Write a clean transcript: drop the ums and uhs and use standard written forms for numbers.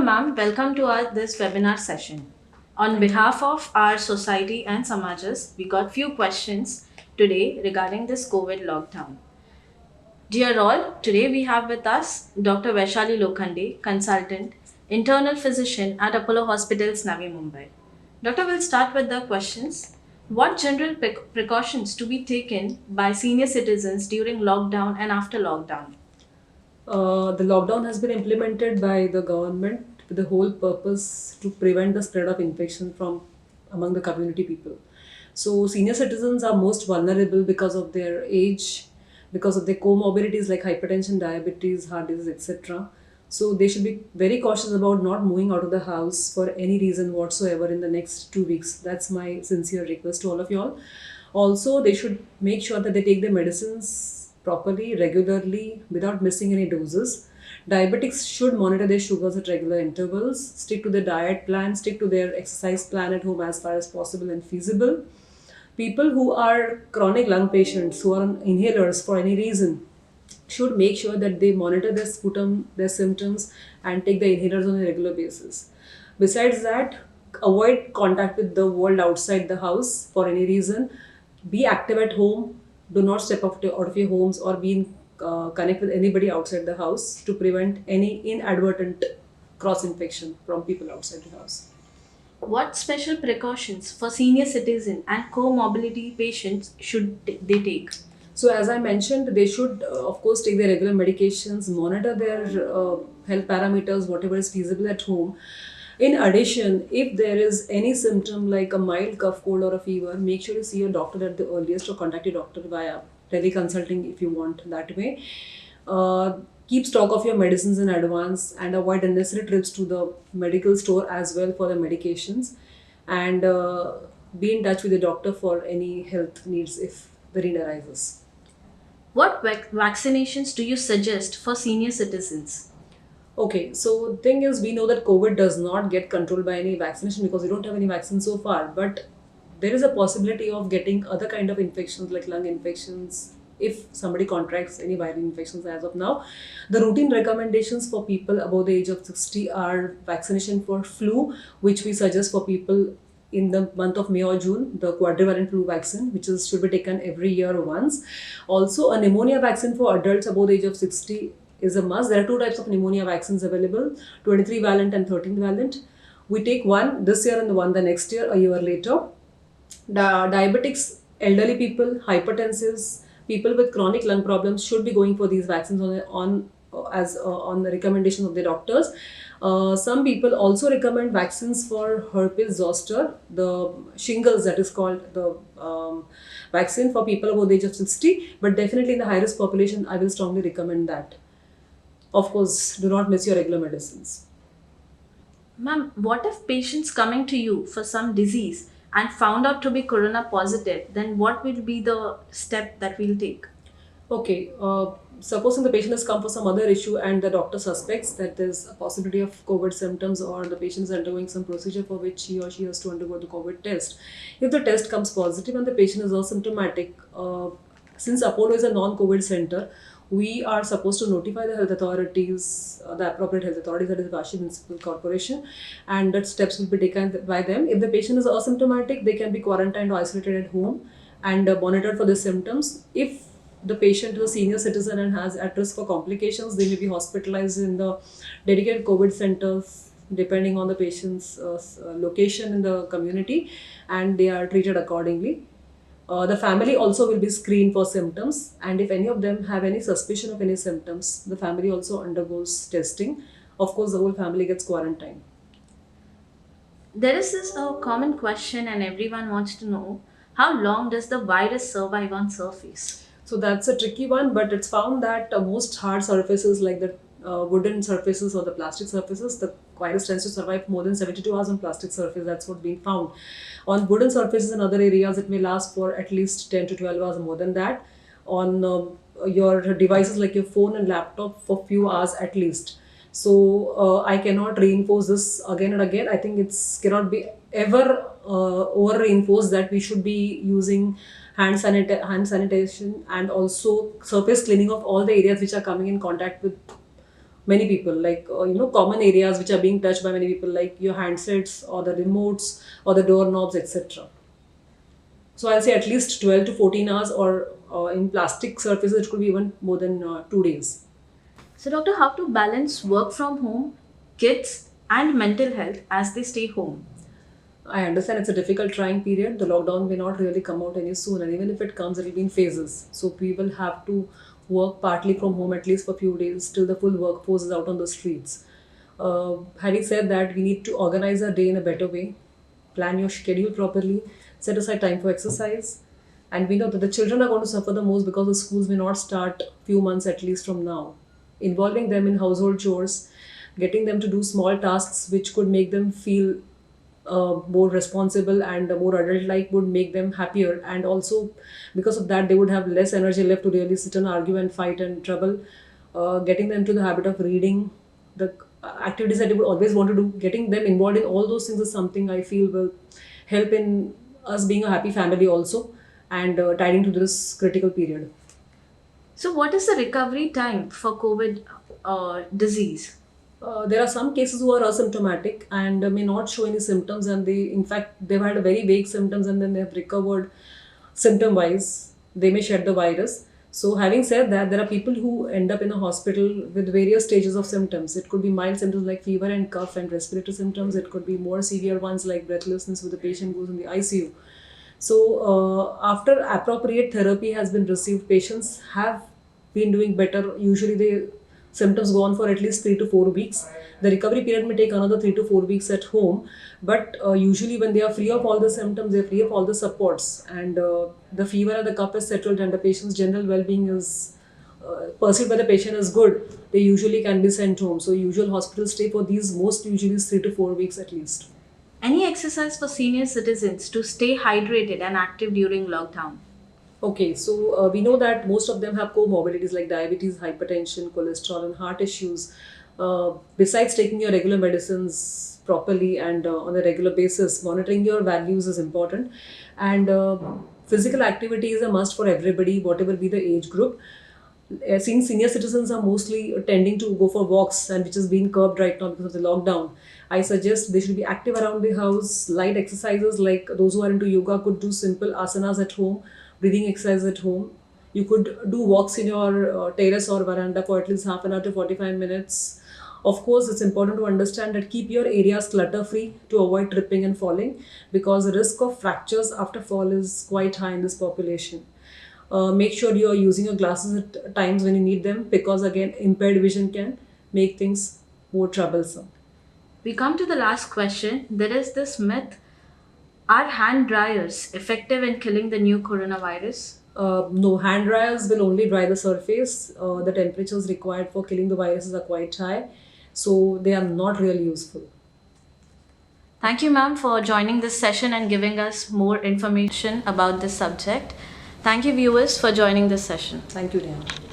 ma'am. Welcome to this webinar session. On behalf of our society and Samajas, we got few questions today regarding this COVID lockdown. Dear all, today we have with us Dr. Vaishali Lokhande, consultant, internal physician at Apollo Hospitals, Navi Mumbai. Doctor, will start with the questions. What general precautions to be taken by senior citizens during lockdown and after lockdown? The lockdown has been implemented by the government with the whole purpose to prevent the spread of infection from among the community people. So senior citizens are most vulnerable because of their age, because of their comorbidities like hypertension, diabetes, heart disease, etc. So they should be very cautious about not moving out of the house for any reason whatsoever in the next 2 weeks. That's my sincere request to all of you all. Also, they should make sure that they take their medicines properly, regularly, without missing any doses. Diabetics should monitor their sugars at regular intervals, stick to their diet plan, stick to their exercise plan at home as far as possible and feasible. People who are chronic lung patients, who are on inhalers for any reason, should make sure that they monitor their sputum, their symptoms, and take the inhalers on a regular basis. Besides that, avoid contact with the world outside the house for any reason. Be active at home. Do not step out of your homes or be in connect with anybody outside the house to prevent any inadvertent cross infection from people outside the house. What special precautions for senior citizen and comorbidity patients should they take? So, as I mentioned, they should, of course, take their regular medications, monitor their health parameters, whatever is feasible at home. In addition, if there is any symptom like a mild cough, cold, or a fever, make sure you see your doctor at the earliest or contact your doctor via teleconsulting if you want that way. Uh, Keep stock of your medicines in advance and avoid unnecessary trips to the medical store as well for the medications. And be in touch with the doctor for any health needs if the need arises. What vaccinations do you suggest for senior citizens? Okay, so thing is, we know that COVID does not get controlled by any vaccination because we don't have any vaccine so far. But there is a possibility of getting other kind of infections like lung infections if somebody contracts any viral infections as of now. The routine recommendations for people above the age of 60 are vaccination for flu, which we suggest for people in the month of May or June, the quadrivalent flu vaccine, which is should be taken every year once. Also, a pneumonia vaccine for adults above the age of 60 is a must. There are two types of pneumonia vaccines available, 23 valent and 13 valent. We take one this year and one the next year, a year later. Diabetics, elderly people, hypertensives, people with chronic lung problems should be going for these vaccines on the recommendation of the doctors. Some people also recommend vaccines for herpes zoster, the shingles that is called the vaccine for people above the age of 60. But definitely in the high risk population, I will strongly recommend that. Of course, do not miss your regular medicines. Ma'am, what if patients coming to you for some disease and found out to be corona positive, then what will be the step that we'll take? Okay, supposing the patient has come for some other issue and the doctor suspects that there's a possibility of COVID symptoms or the patient is undergoing some procedure for which he or she has to undergo the COVID test. If the test comes positive and the patient is asymptomatic, since Apollo is a non-COVID center, we are supposed to notify the health authorities, the appropriate health authorities, that is Vashi Municipal Corporation, and that steps will be taken by them. If the patient is asymptomatic, they can be quarantined or isolated at home and monitored for the symptoms. If the patient is a senior citizen and has at risk for complications, they may be hospitalized in the dedicated COVID centers depending on the patient's location in the community, and they are treated accordingly. The family also will be screened for symptoms, and if any of them have any suspicion of any symptoms, the family also undergoes testing. Of course, the whole family gets quarantined. There is this common question, and everyone wants to know how long does the virus survive on surface? So that's a tricky one, but it's found that most hard surfaces like the wooden surfaces or the plastic surfaces, the virus tends to survive more than 72 hours on plastic surface. That's what's been found. On wooden surfaces and other areas, it may last for at least 10 to 12 hours more than that. On your devices like your phone and laptop for few hours at least. So I cannot reinforce this again and again. I think it's cannot be ever over reinforced that we should be using hand sanitation and also surface cleaning of all the areas which are coming in contact with many people, like common areas which are being touched by many people, like your handsets or the remotes or the doorknobs, etc. So I'll say at least 12 to 14 hours, or in plastic surfaces, it could be even more than 2 days. So, doctor, how to balance work from home, kids, and mental health as they stay home? I understand it's a difficult trying period. The lockdown may not really come out any soon, and even if it comes, it will be in phases. So people have to work partly from home at least for a few days till the full workforce is out on the streets. Having said that, we need to organize our day in a better way, plan your schedule properly, set aside time for exercise, and we know that the children are going to suffer the most because the schools may not start few months at least from now. Involving them in household chores, getting them to do small tasks which could make them feel more responsible and more adult like would make them happier, and also because of that they would have less energy left to really sit and argue and fight and trouble. Getting them to the habit of reading, the activities that they would always want to do, getting them involved in all those things is something I feel will help in us being a happy family also, and tiding to this critical period. So, what is the recovery time for COVID disease? There are some cases who are asymptomatic and may not show any symptoms, and they, in fact, they've had very vague symptoms and then they have recovered symptom wise. They may shed the virus. So, having said that, there are people who end up in a hospital with various stages of symptoms. It could be mild symptoms like fever and cough and respiratory symptoms. It could be more severe ones like breathlessness, where the patient goes in the ICU. So, after appropriate therapy has been received, patients have been doing better. Usually, the symptoms go on for at least 3 to 4 weeks. The recovery period may take another 3 to 4 weeks at home, but usually, when they are free of all the symptoms, they are free of all the supports, and the fever and the cough is settled, and the patient's general well being is perceived by the patient as good, they usually can be sent home. So, usual hospital stay for these most usually is 3 to 4 weeks at least. Any exercise for senior citizens to stay hydrated and active during lockdown? Okay, so we know that most of them have comorbidities like diabetes, hypertension, cholesterol, and heart issues. Besides taking your regular medicines properly and on a regular basis, monitoring your values is important. And physical activity is a must for everybody, whatever be the age group. Since senior citizens are mostly tending to go for walks, and which is being curbed right now because of the lockdown, I suggest they should be active around the house. Light exercises, like those who are into yoga could do simple asanas at home, breathing exercise at home. You could do walks in your terrace or veranda for at least half an hour to 45 minutes. Of course, it's important to understand that keep your areas clutter free to avoid tripping and falling, because the risk of fractures after fall is quite high in this population. Make sure you are using your glasses at times when you need them, because again, impaired vision can make things more troublesome. We come to the last question. There is this myth: are hand dryers effective in killing the new coronavirus? No, hand dryers will only dry the surface. The temperatures required for killing the viruses are quite high, so they are not really useful. Thank you, ma'am, for joining this session and giving us more information about this subject. Thank you, viewers, for joining this session. Thank you, Diana.